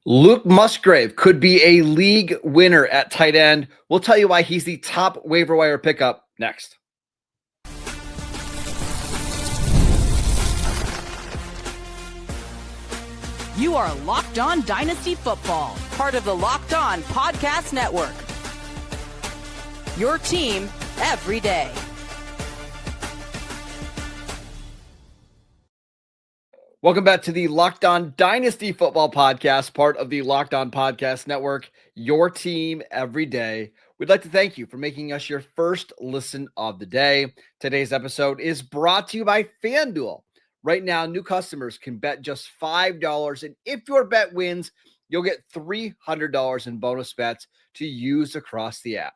Luke Musgrave could be a league winner at tight end. We'll tell you why he's the top waiver wire pickup next. You are Locked On Dynasty Football, part of the Locked On Podcast Network. Your team every day. Welcome back to the Locked On Dynasty Football Podcast, part of the Locked On Podcast Network, your team every day. We'd like to thank you for making us your first listen of the day. Today's episode is brought to you by FanDuel. Right now, new customers can bet just $5, and if your bet wins, you'll get $300 in bonus bets to use across the app.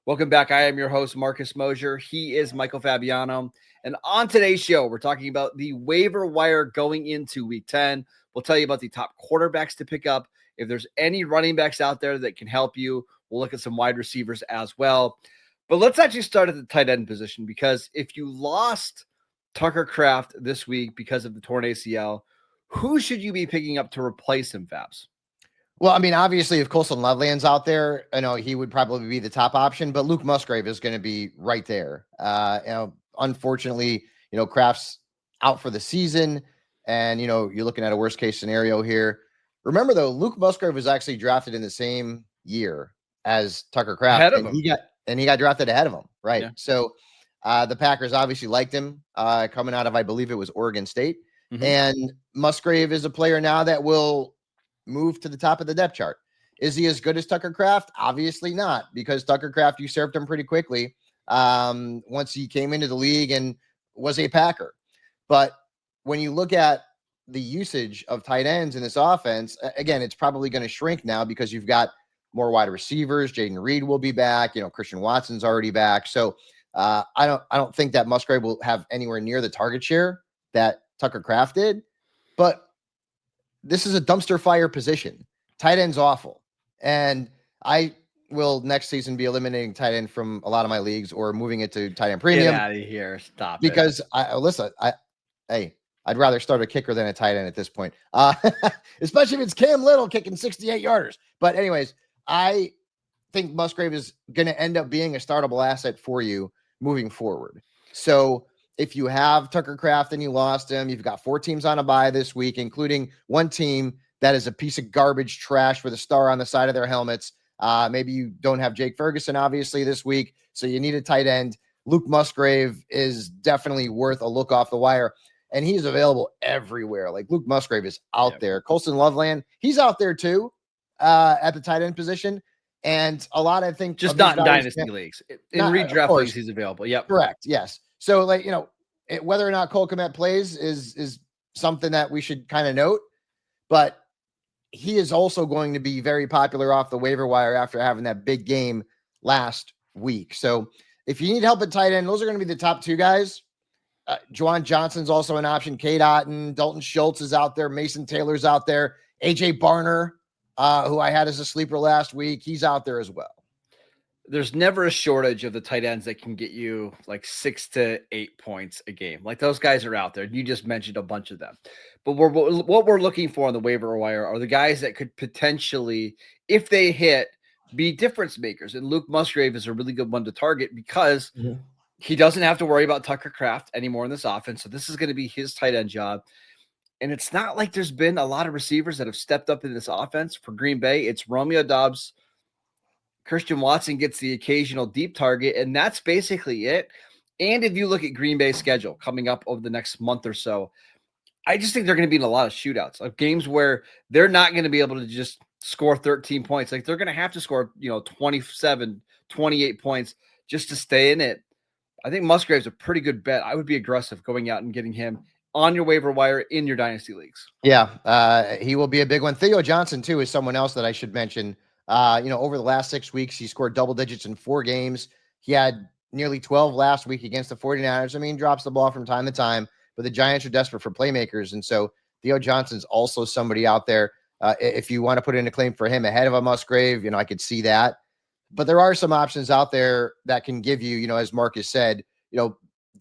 Welcome back. I am your host, Marcus Moser. He is Michael Fabiano. And on today's show, we're talking about the waiver wire going into week 10. We'll tell you about the top quarterbacks to pick up. If there's any running backs out there that can help you, we'll look at some wide receivers as well. But let's actually start at the tight end position, because if you lost Tucker Kraft this week because of the torn ACL, who should you be picking up to replace him, Fabs? Well, I mean, obviously, if Colson Loveland's out there, I know he would probably be the top option, but Luke Musgrave is going to be right there. Unfortunately, Kraft's out for the season, and, you're looking at a worst case scenario here. Remember, though, Luke Musgrave was actually drafted in the same year as Tucker Kraft, Ahead of him. He got drafted ahead of him. Right. Yeah. So the Packers obviously liked him coming out of, I believe it was Oregon State. Mm-hmm. And Musgrave is a player now that will move to the top of the depth chart. Is he as good as Tucker Kraft? Obviously not, because Tucker Kraft usurped him pretty quickly once he came into the league and was a Packer. But when you look at the usage of tight ends in this offense, again, it's probably going to shrink now because you've got more wide receivers. Jaden Reed will be back. Christian Watson's already back. So I don't think that Musgrave will have anywhere near the target share that Tucker Kraft did. But this is a dumpster fire position. Tight end's awful. And I will next season be eliminating tight end from a lot of my leagues or moving it to tight end premium. Get out of here. Stop because I'd rather start a kicker than a tight end at this point. Especially if it's Cam Little kicking 68-yarders. But anyways, I think Musgrave is going to end up being a startable asset for you moving forward. So if you have Tucker Kraft and you lost him, you've got 4 teams on a bye this week, including one team that is a piece of garbage trash with a star on the side of their helmets. Maybe you don't have Jake Ferguson, obviously, this week, so you need a tight end. Luke Musgrave is definitely worth a look off the wire, and he's available everywhere. Like, Luke Musgrave is out there. Colson Loveland, he's out there too at the tight end position. And a lot, I think, just not in dynasty leagues. In redraft leagues, he's available. Yep. Correct. Yes. So, whether or not Cole Kmet plays is something that we should kind of note, but he is also going to be very popular off the waiver wire after having that big game last week. So if you need help at tight end, those are going to be the top 2 guys. Juwan Johnson's also an option. Cade Otton, Dalton Schultz is out there. Mason Taylor's out there. AJ Barner, who I had as a sleeper last week, he's out there as well. There's never a shortage of the tight ends that can get you like 6 to 8 points a game. Like, those guys are out there. You just mentioned a bunch of them. But what we're looking for on the waiver wire are the guys that could potentially, if they hit, be difference makers. And Luke Musgrave is a really good one to target because he doesn't have to worry about Tucker Kraft anymore in this offense. So this is going to be his tight end job. And it's not like there's been a lot of receivers that have stepped up in this offense for Green Bay. It's Romeo Doubs. Christian Watson gets the occasional deep target, and that's basically it. And if you look at Green Bay's schedule coming up over the next month or so, I just think they're going to be in a lot of shootouts, like games where they're not going to be able to just score 13 points. Like, they're going to have to score, 27, 28 points just to stay in it. I think Musgrave's a pretty good bet. I would be aggressive going out and getting him on your waiver wire in your dynasty leagues. Yeah, he will be a big one. Theo Johnson, too, is someone else that I should mention. Over the last 6 weeks, he scored double digits in 4 games. He had nearly 12 last week against the 49ers. I mean, drops the ball from time to time, but the Giants are desperate for playmakers. And so Theo Johnson's also somebody out there. If you want to put in a claim for him ahead of a Musgrave, I could see that. But there are some options out there that can give you, as Marcus said,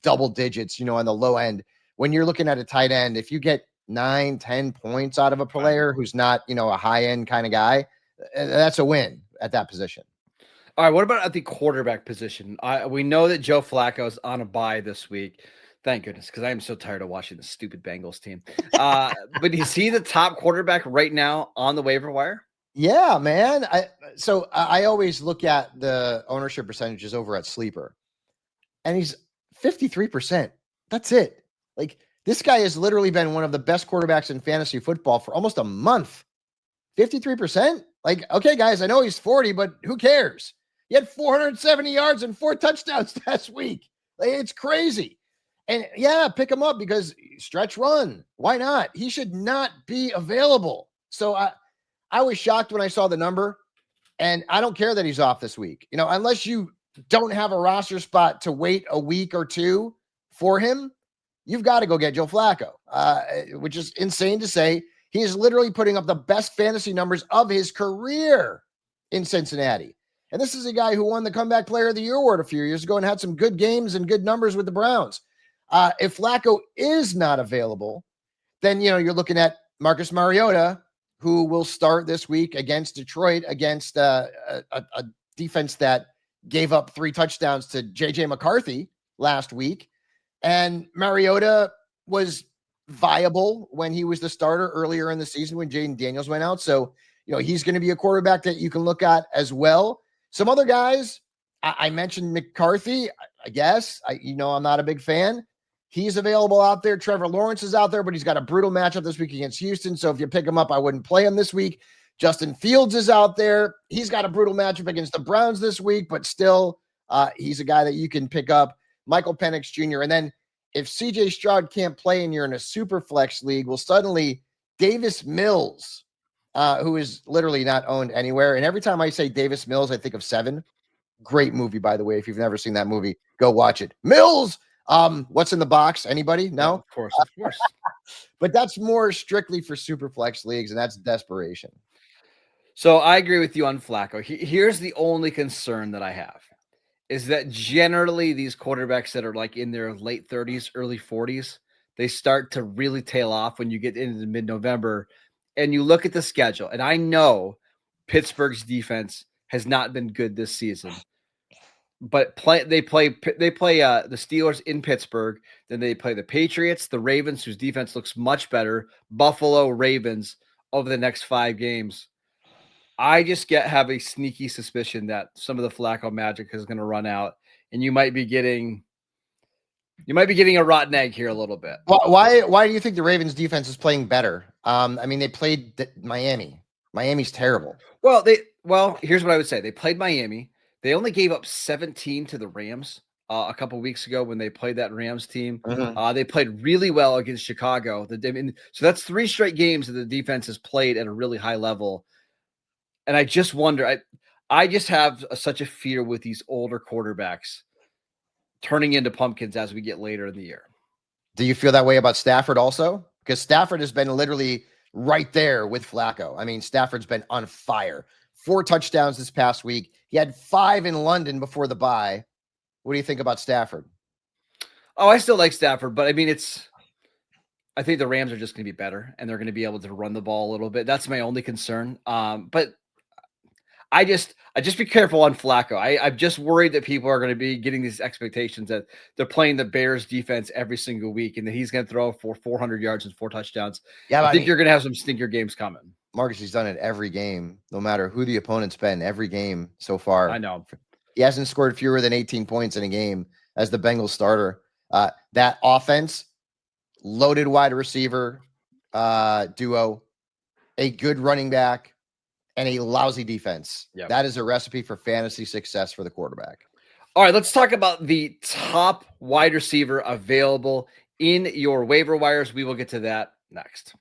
double digits, on the low end. When you're looking at a tight end, if you get 9, 10 points out of a player who's not, a high-end kind of guy, that's a win at that position. All right, what about at the quarterback position? We know that Joe Flacco is on a bye this week. Thank goodness, because I am so tired of watching the stupid Bengals team. But is he the top quarterback right now on the waiver wire? Yeah, man. I always look at the ownership percentages over at Sleeper, and he's 53%. That's it. Like, this guy has literally been one of the best quarterbacks in fantasy football for almost a month. 53%? Like, okay, guys, I know he's 40, but who cares? He had 470 yards and 4 touchdowns last week. Like, it's crazy. And yeah, pick him up because stretch run. Why not? He should not be available. So I was shocked when I saw the number, and I don't care that he's off this week. Unless you don't have a roster spot to wait a week or two for him, you've got to go get Joe Flacco, which is insane to say. He is literally putting up the best fantasy numbers of his career in Cincinnati. And this is a guy who won the Comeback Player of the Year award a few years ago and had some good games and good numbers with the Browns. If Flacco is not available, then, you're looking at Marcus Mariota, who will start this week against Detroit, against a defense that gave up 3 touchdowns to J.J. McCarthy last week. And Mariota was viable when he was the starter earlier in the season when Jaden Daniels went out. So, he's going to be a quarterback that you can look at as well. Some other guys, I mentioned McCarthy, I guess. I'm not a big fan. He's available out there. Trevor Lawrence is out there, but he's got a brutal matchup this week against Houston. So if you pick him up, I wouldn't play him this week. Justin Fields is out there. He's got a brutal matchup against the Browns this week, but still, he's a guy that you can pick up. Michael Penix Jr. And then if CJ Stroud can't play and you're in a super flex league, well, suddenly Davis Mills, who is literally not owned anywhere. And every time I say Davis Mills, I think of Seven. Great movie, by the way. If you've never seen that movie, go watch it. Mills. What's in the box? Anybody? No? Of course. But that's more strictly for super flex leagues, and that's desperation. So I agree with you on Flacco. Here's the only concern that I have is that generally these quarterbacks that are like in their late 30s, early 40s, they start to really tail off when you get into mid-November and you look at the schedule. And I know Pittsburgh's defense has not been good this season, but they play the Steelers in Pittsburgh. Then they play the Patriots, the Ravens, whose defense looks much better, Buffalo, Ravens over the next 5 games. I just have a sneaky suspicion that some of the Flacco magic is going to run out, and you might be getting a rotten egg here a little bit. Why do you think the Ravens defense is playing better? They played Miami. Miami's terrible. Well, here's what I would say. They played Miami. They only gave up 17 to the Rams a couple weeks ago when they played that Rams team. Mm-hmm. They played really well against Chicago. So that's 3 straight games that the defense has played at a really high level. And I just wonder, I just have such a fear with these older quarterbacks turning into pumpkins as we get later in the year. Do you feel that way about Stafford also? Because Stafford has been literally right there with Flacco. Stafford's been on fire. 4 touchdowns this past week. He had 5 in London before the bye. What do you think about Stafford? Oh, I still like Stafford, but I think the Rams are just going to be better and they're going to be able to run the ball a little bit. That's my only concern. But I just be careful on Flacco. I'm just worried that people are going to be getting these expectations that they're playing the Bears defense every single week and that he's going to throw for 400 yards and 4 touchdowns. Yeah, I think you're going to have some stinker games coming. Marcus, he's done it every game, no matter who the opponent's been, every game so far. I know. He hasn't scored fewer than 18 points in a game as the Bengals starter. That offense, loaded wide receiver duo, a good running back, and a lousy defense. Yep. That is a recipe for fantasy success for the quarterback. All right, let's talk about the top wide receiver available in your waiver wires. We will get to that next.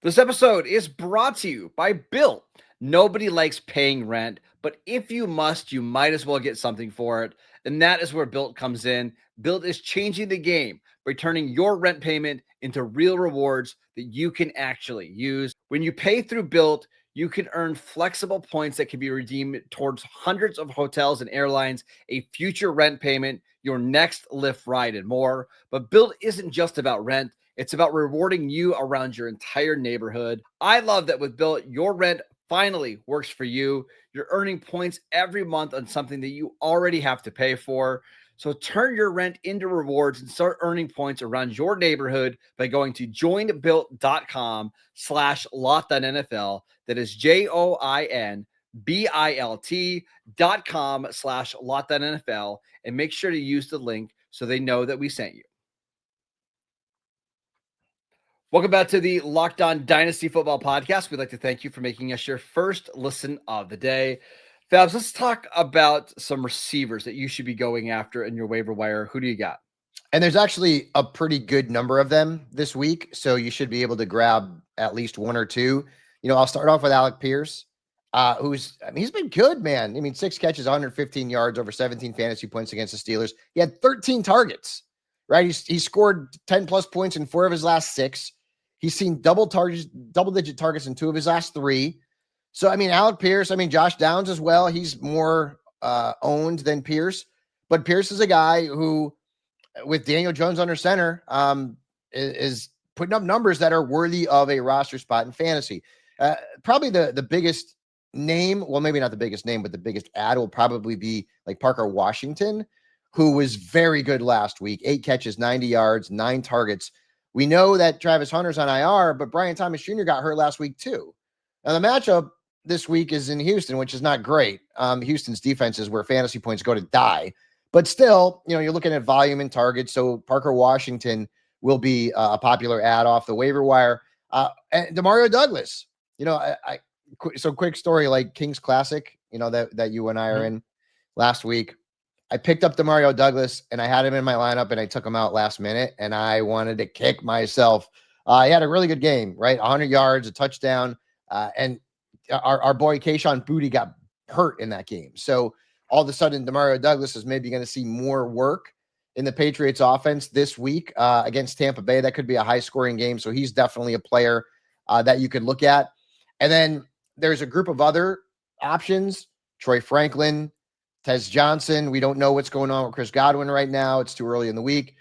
This episode is brought to you by Built. Nobody likes paying rent, but if you must, you might as well get something for it. And that is where Built comes in. Built is changing the game by turning your rent payment into real rewards that you can actually use. When you pay through Built, you can earn flexible points that can be redeemed towards hundreds of hotels and airlines, a future rent payment, your next Lyft ride, and more. But Build isn't just about rent. It's about rewarding you around your entire neighborhood. I love that with Build, your rent finally works for you. You're earning points every month on something that you already have to pay for. So turn your rent into rewards and start earning points around your neighborhood by going to joinbuilt.com/LockedOnNFL. That is JOINBILT.com/LockedOnNFL. And make sure to use the link so they know that we sent you. Welcome back to the Locked On Dynasty Football Podcast. We'd like to thank you for making us your first listen of the day. Fabs, let's talk about some receivers that you should be going after in your waiver wire. Who do you got? And there's actually a pretty good number of them this week, so you should be able to grab at least one or two. I'll start off with Alec Pierce, he's been good, man. 6 catches, 115 yards, over 17 fantasy points against the Steelers. He had 13 targets, right? He scored 10 plus points in 4 of his last 6. He's seen double-digit targets in 2 of his last 3. So, Alec Pierce, Josh Downs as well. He's more owned than Pierce, but Pierce is a guy who, with Daniel Jones under center, is putting up numbers that are worthy of a roster spot in fantasy. Probably the biggest name, well, maybe not the biggest name, but the biggest ad will probably be like Parker Washington, who was very good last week. 8 catches, 90 yards, 9 targets. We know that Travis Hunter's on IR, but Brian Thomas Jr. got hurt last week too. Now, the matchup this week is in Houston, which is not great. Houston's defense is where fantasy points go to die. But still, you're looking at volume and targets. So Parker Washington will be a popular ad off the waiver wire. And DeMario Douglas, so quick story, like King's Classic, that you and I are in last week. I picked up DeMario Douglas and I had him in my lineup and I took him out last minute and I wanted to kick myself. He had a really good game, right? 100 yards, a touchdown. And our boy Kayshon Boutte got hurt in that game. So all of a sudden, DeMario Douglas is maybe going to see more work in the Patriots offense this week against Tampa Bay. That could be a high-scoring game. So he's definitely a player that you could look at. And then there's a group of other options. Troy Franklin, Tez Johnson. We don't know what's going on with Chris Godwin right now. It's too early in the week.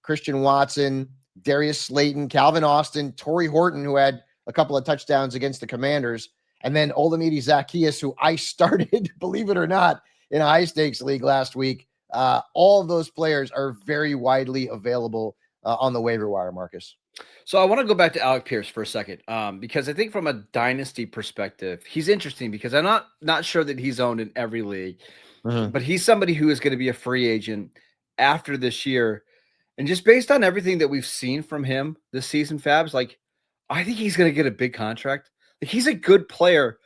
Christian Watson, Darius Slayton, Calvin Austin, Torrey Horton, who had a couple of touchdowns against the Commanders. And then Olamide Zaccheaus, who I started, believe it or not, in a high-stakes league last week. All of those players are very widely available on the waiver wire, Marcus. So I want to go back to Alec Pierce for a second, because I think from a dynasty perspective, he's interesting because I'm not sure that he's owned in every league, but he's somebody who is going to be a free agent after this year. And just based on everything that we've seen from him this season, Fabs, like, I think he's going to get a big contract. Like, he's a good player.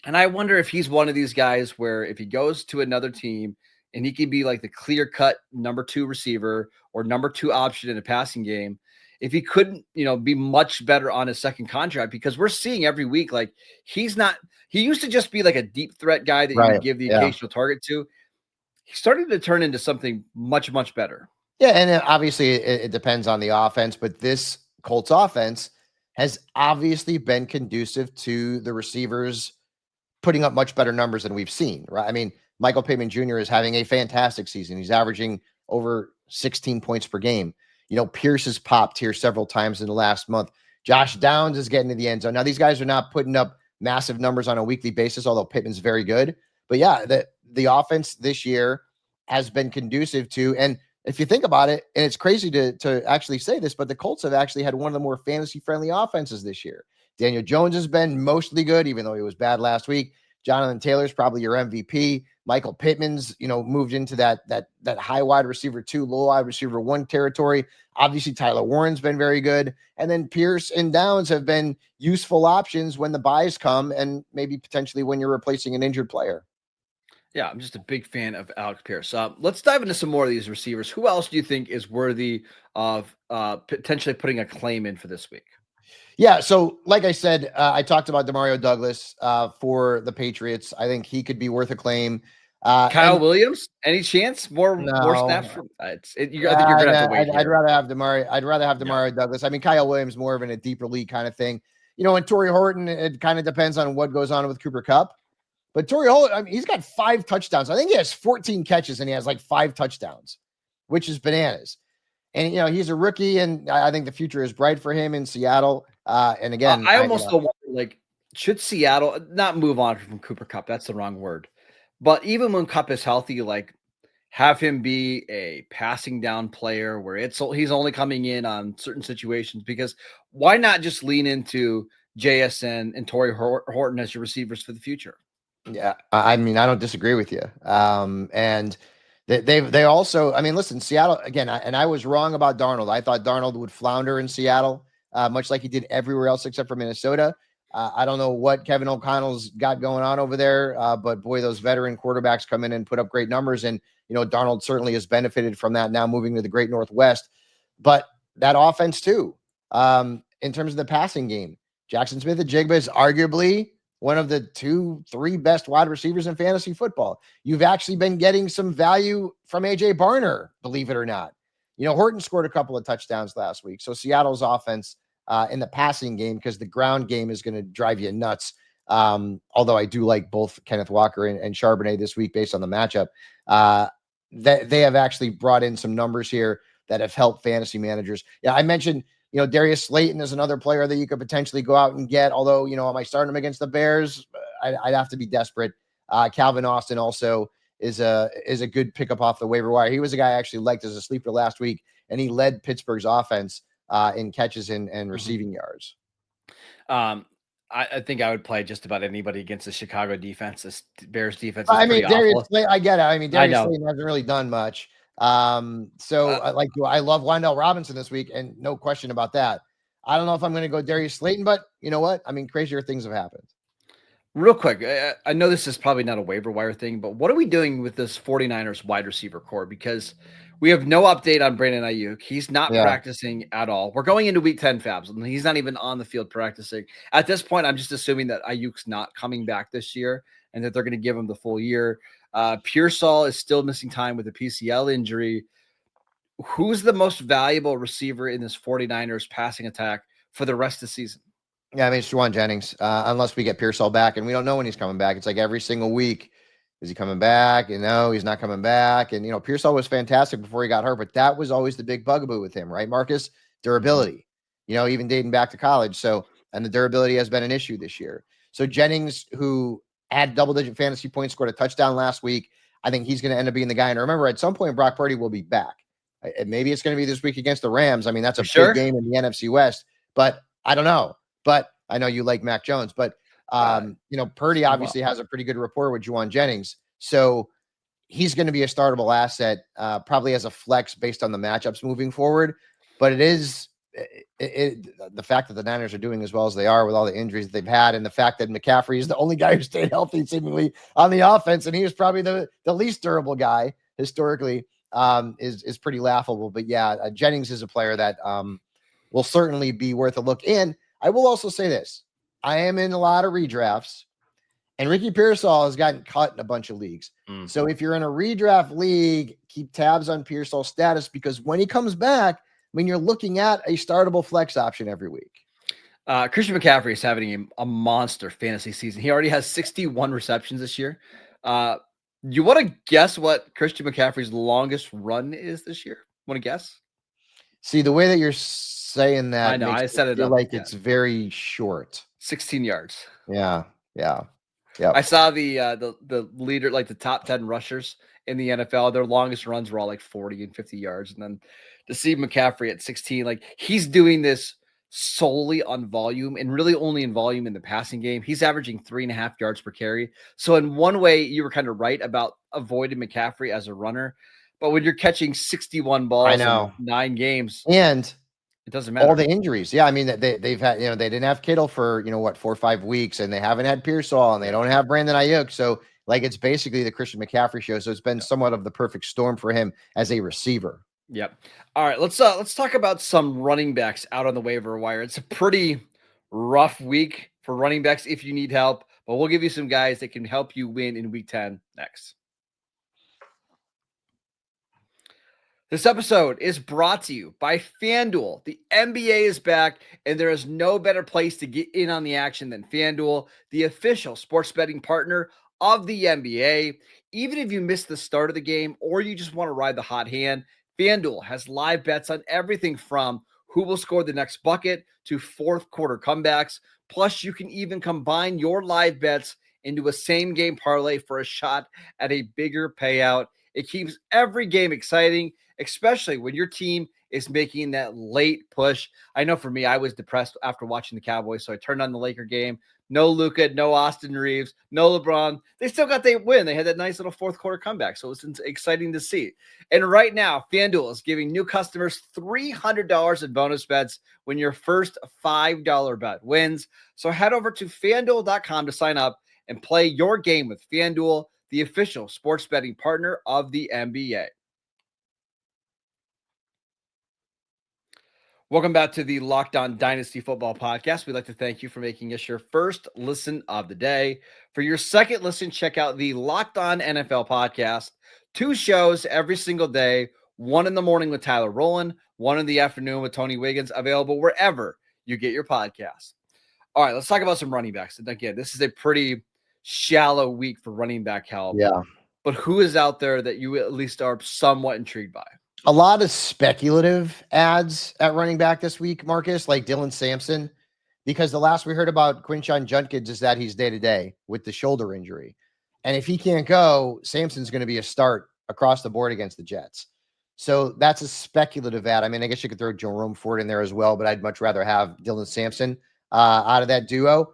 And I wonder if he's one of these guys where if he goes to another team and he can be like the clear-cut number 2 receiver or number 2 option in a passing game, if he couldn't, be much better on his second contract, because we're seeing every week, like, he used to just be like a deep threat guy that you would give the occasional target to. He's starting to turn into something much, much better. Yeah. And obviously it depends on the offense, but this Colts offense has obviously been conducive to the receivers putting up much better numbers than we've seen, right? Michael Pittman Jr. is having a fantastic season. He's averaging over 16 points per game. Pierce has popped here several times in the last month. Josh Downs is getting to the end zone. Now, these guys are not putting up massive numbers on a weekly basis, although Pittman's very good. But yeah, the offense this year has been conducive to, and if you think about it, and it's crazy to actually say this, but the Colts have actually had one of the more fantasy-friendly offenses this year. Daniel Jones has been mostly good, even though he was bad last week. Jonathan Taylor's probably your MVP. Michael Pittman's, moved into that high wide receiver 2, low wide receiver 1 territory. Obviously, Tyler Warren's been very good. And then Pierce and Downs have been useful options when the buys come and maybe potentially when you're replacing an injured player. Yeah, I'm just a big fan of Alec Pierce. Let's dive into some more of these receivers. Who else do you think is worthy of potentially putting a claim in for this week? Yeah, so like I said, I talked about DeMario Douglas for the Patriots. I think he could be worth a claim. Kyle Williams, any chance? More snaps? I think you're gonna have to wait. I'd rather have DeMario. I'd rather have DeMario Douglas. Kyle Williams more of in a deeper league kind of thing. and Torrey Horton, it kind of depends on what goes on with Cooper Kupp. But Torrey Horton, I mean, he's got 5 touchdowns. I think he has 14 catches and he has like 5 touchdowns, which is bananas. And, he's a rookie, and I think the future is bright for him in Seattle. And again, I almost don't want to, like, should Seattle not move on from Cooper Kupp? That's the wrong word. But even when Kupp is healthy, like, have him be a passing down player where he's only coming in on certain situations, because why not just lean into JSN and Torrey Horton as your receivers for the future? Yeah, I mean, I don't disagree with you. And they also, I mean, listen, Seattle again, and I was wrong about Darnold. I thought Darnold would flounder in Seattle, much like he did everywhere else except for Minnesota. I don't know what Kevin O'Connell's got going on over there, but boy, those veteran quarterbacks come in and put up great numbers. And, Darnold certainly has benefited from that now moving to the great Northwest. But that offense too, in terms of the passing game, Jackson Smith-Njigba is arguably one of the 2-3 best wide receivers in fantasy football. You've actually been getting some value from AJ Barner, believe it or not. Horton scored a couple of touchdowns last week. So Seattle's offense in the passing game, because the ground game is going to drive you nuts. Although I do like both Kenneth Walker and Charbonnet this week based on the matchup. They have actually brought in some numbers here that have helped fantasy managers. Yeah, I mentioned, Darius Slayton is another player that you could potentially go out and get. Although, am I starting him against the Bears? I'd have to be desperate. Calvin Austin also is a good pickup off the waiver wire. He was a guy I actually liked as a sleeper last week, and he led Pittsburgh's offense in catches and receiving yards. I think I would play just about anybody against the Chicago defense. This Bears defense is I mean, pretty awful. I get it. I mean, Darius Slayton hasn't really done much. I love Wan'Dale Robinson this week, and no question about that. I don't know if I'm going to go Darius Slayton, but you know what? I mean, crazier things have happened. Real quick, I know this is probably not a waiver wire thing, but what are we doing with this 49ers wide receiver core? Because we have no update on Brandon Ayuk. He's not practicing at all. We're going into week 10, Fabs, and he's not even on the field practicing. At this point, I'm just assuming that Ayuk's not coming back this year and that they're going to give him the full year. Pearsall is still missing time with a PCL injury. Who's the most valuable receiver in this 49ers passing attack for the rest of the season? Yeah, I mean, it's Juwan Jennings, unless we get Pearsall back, and we don't know when he's coming back. It's like every single week, is he coming back? He's not coming back. And, Pearsall was fantastic before he got hurt, but that was always the big bugaboo with him, right, Marcus? Durability, even dating back to college. So, and the durability has been an issue this year. So Jennings, who had double-digit fantasy points, scored a touchdown last week. I think he's going to end up being the guy. And remember, at some point, Brock Purdy will be back. Maybe it's going to be this week against the Rams. I mean, that's a big game in the NFC West, but I don't know. But I know you like Mac Jones, but Purdy obviously has a pretty good rapport with Juwan Jennings. So he's going to be a startable asset, probably as a flex based on the matchups moving forward. But it is the fact that the Niners are doing as well as they are with all the injuries that they've had, and the fact that McCaffrey is the only guy who stayed healthy seemingly on the offense, and he was probably the least durable guy historically, is pretty laughable. But yeah, Jennings is a player that will certainly be worth a look. And I will also say this. I am in a lot of redrafts, and Ricky Pearsall has gotten cut in a bunch of leagues. Mm-hmm. So if you're in a redraft league, keep tabs on Pearsall's status, because when he comes back, you're looking at a startable flex option every week. Christian McCaffrey is having a monster fantasy season. He already has 61 receptions this year. You want to guess what Christian McCaffrey's longest run is this year? Want to guess? See, the way that you're saying that, I know, I set it up like it's very short. 16 yards. Yeah. I saw the leader, like the top 10 rushers in the NFL. Their longest runs were all like 40 and 50 yards. And then to see McCaffrey at 16, like he's doing this solely on volume, and really only in volume in the passing game. He's averaging 3.5 yards per carry. So in one way, you were kind of right about avoiding McCaffrey as a runner. But when you're catching 61 balls in 9 games, and it doesn't matter. All the injuries. Yeah. I mean, they've had, they didn't have Kittle for, 4 or 5 weeks, and they haven't had Pearsall, and they don't have Brandon Ayuk. So like, it's basically the Christian McCaffrey show. So it's been somewhat of the perfect storm for him as a receiver. Yep. All right. Let's talk about some running backs out on the waiver wire. It's a pretty rough week for running backs if you need help, but we'll give you some guys that can help you win in week 10 next. This episode is brought to you by FanDuel. The NBA is back, and there is no better place to get in on the action than FanDuel, the official sports betting partner of the NBA. Even if you missed the start of the game or you just want to ride the hot hand, FanDuel has live bets on everything from who will score the next bucket to fourth quarter comebacks. Plus, you can even combine your live bets into a same game parlay for a shot at a bigger payout. It keeps every game exciting, especially when your team is making that late push. I know for me, I was depressed after watching the Cowboys, so I turned on the Laker game. No Luka, no Austin Reeves, no LeBron. They still got their win. They had that nice little fourth quarter comeback, so it was exciting to see. And right now, FanDuel is giving new customers $300 in bonus bets when your first $5 bet wins. So head over to FanDuel.com to sign up and play your game with FanDuel, the official sports betting partner of the NBA. Welcome back to the Locked On Dynasty Football Podcast. We'd like to thank you for making us your first listen of the day. For your second listen, check out the Locked On NFL Podcast. 2 shows every single day, one in the morning with Tyler Rowland, one in the afternoon with Tony Wiggins, available wherever you get your podcasts. All right, let's talk about some running backs. And again, this is a pretty shallow week for running back help. Yeah. But who is out there that you at least are somewhat intrigued by? A lot of speculative ads at running back this week, Marcus, like Dylan Sampson, because the last we heard about Quinshon Judkins is that he's day-to-day with the shoulder injury. And if he can't go, Sampson's going to be a start across the board against the Jets. So that's a speculative ad. I mean, I guess you could throw Jerome Ford in there as well, but I'd much rather have Dylan Sampson out of that duo.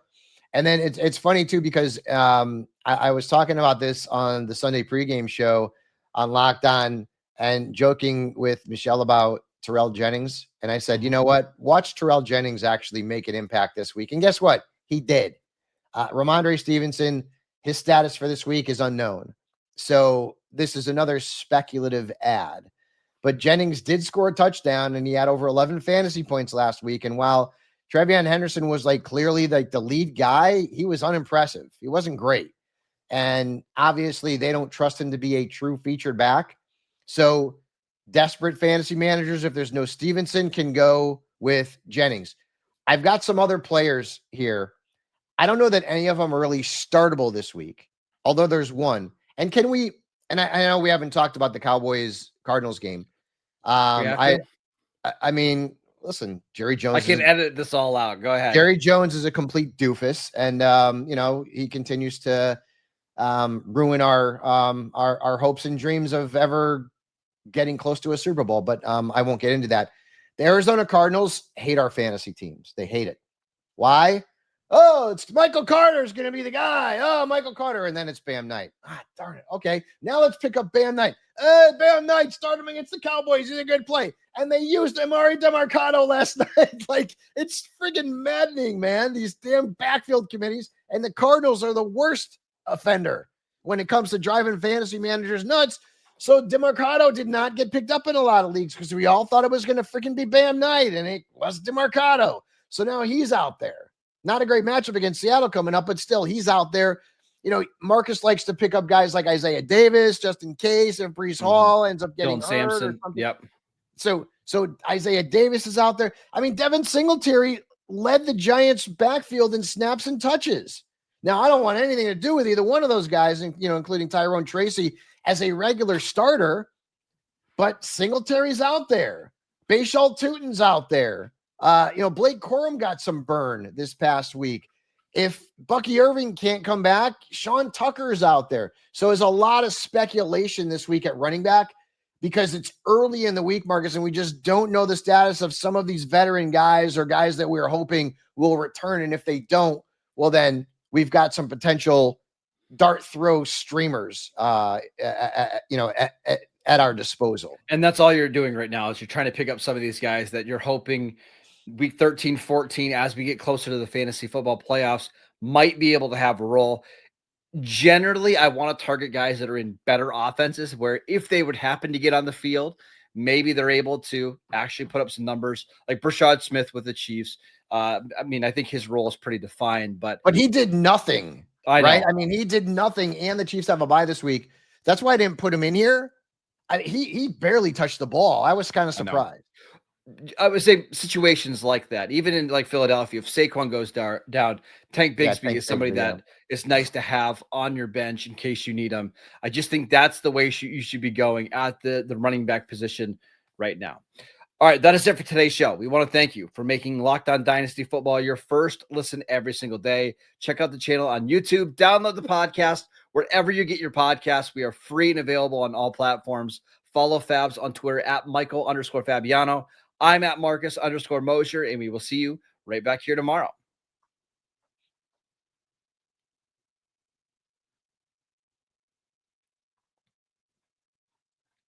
And then it's funny, too, because I was talking about this on the Sunday pregame show on Locked On and joking with Michelle about Terrell Jennings. And I said, you know what? Watch Terrell Jennings actually make an impact this week. And guess what? He did. Ramondre Stevenson, his status for this week is unknown. So this is another speculative ad. But Jennings did score a touchdown, and he had over 11 fantasy points last week. And while Trevion Henderson was like clearly like the lead guy, he was unimpressive. He wasn't great. And obviously they don't trust him to be a true featured back. So desperate fantasy managers, if there's no Stevenson, can go with Jennings. I've got some other players here. I don't know that any of them are really startable this week, although there's one. And can we, and I know we haven't talked about the Cowboys-Cardinals game. I mean, listen, Jerry Jones. I can edit this all out. Go ahead. Jerry Jones is a complete doofus. And, he continues to ruin our hopes and dreams of ever getting close to a Super Bowl, but I won't get into that. The Arizona Cardinals hate our fantasy teams. They hate it. Why? Oh, it's Michael Carter's going to be the guy. Oh, Michael Carter. And then it's Bam Knight. Ah, darn it. Okay. Now let's pick up Bam Knight. Bam Knight, start him against the Cowboys. He's a good play. And they used Amari DeMarcado last night. Like, it's friggin' maddening, man. These damn backfield committees. And the Cardinals are the worst offender when it comes to driving fantasy managers nuts. So DeMarcado did not get picked up in a lot of leagues because we all thought it was going to freaking be Bam Knight, and it was DeMarcado. So now he's out there. Not a great matchup against Seattle coming up, but still he's out there. Marcus likes to pick up guys like Isaiah Davis just in case if Breece Hall ends up getting hurt Sampson. or something. Yep. So Isaiah Davis is out there. I mean, Devin Singletary led the Giants backfield in snaps and touches. Now, I don't want anything to do with either one of those guys, including Tyrone Tracy as a regular starter, but Singletary's out there. Bashal Tutin's out there. Blake Corum got some burn this past week. If Bucky Irving can't come back, Sean Tucker's out there. So there's a lot of speculation this week at running back because it's early in the week, Marcus, and we just don't know the status of some of these veteran guys or guys that we're hoping will return. And if they don't, well, then we've got some potential dart throw streamers, at our disposal. And that's all you're doing right now is you're trying to pick up some of these guys that you're hoping week 13, 14, as we get closer to the fantasy football playoffs, might be able to have a role. Generally, I want to target guys that are in better offenses where if they would happen to get on the field, maybe they're able to actually put up some numbers like Brashad Smith with the Chiefs. I think his role is pretty defined, but he did nothing. Right? I mean, he did nothing, and the Chiefs have a bye this week. That's why I didn't put him in here. He barely touched the ball. I was kind of surprised. I would say situations like that, even in like Philadelphia, if Saquon goes down, Tank Bigsby is somebody that is nice to have on your bench in case you need him. I just think that's the way you should be going at the running back position right now. All right, that is it for today's show. We want to thank you for making Locked On Dynasty Football your first listen every single day. Check out the channel on YouTube. Download the podcast wherever you get your podcasts. We are free and available on all platforms. Follow Fabs on Twitter at Michael_Fabiano. I'm at Marcus_Moser, and we will see you right back here tomorrow.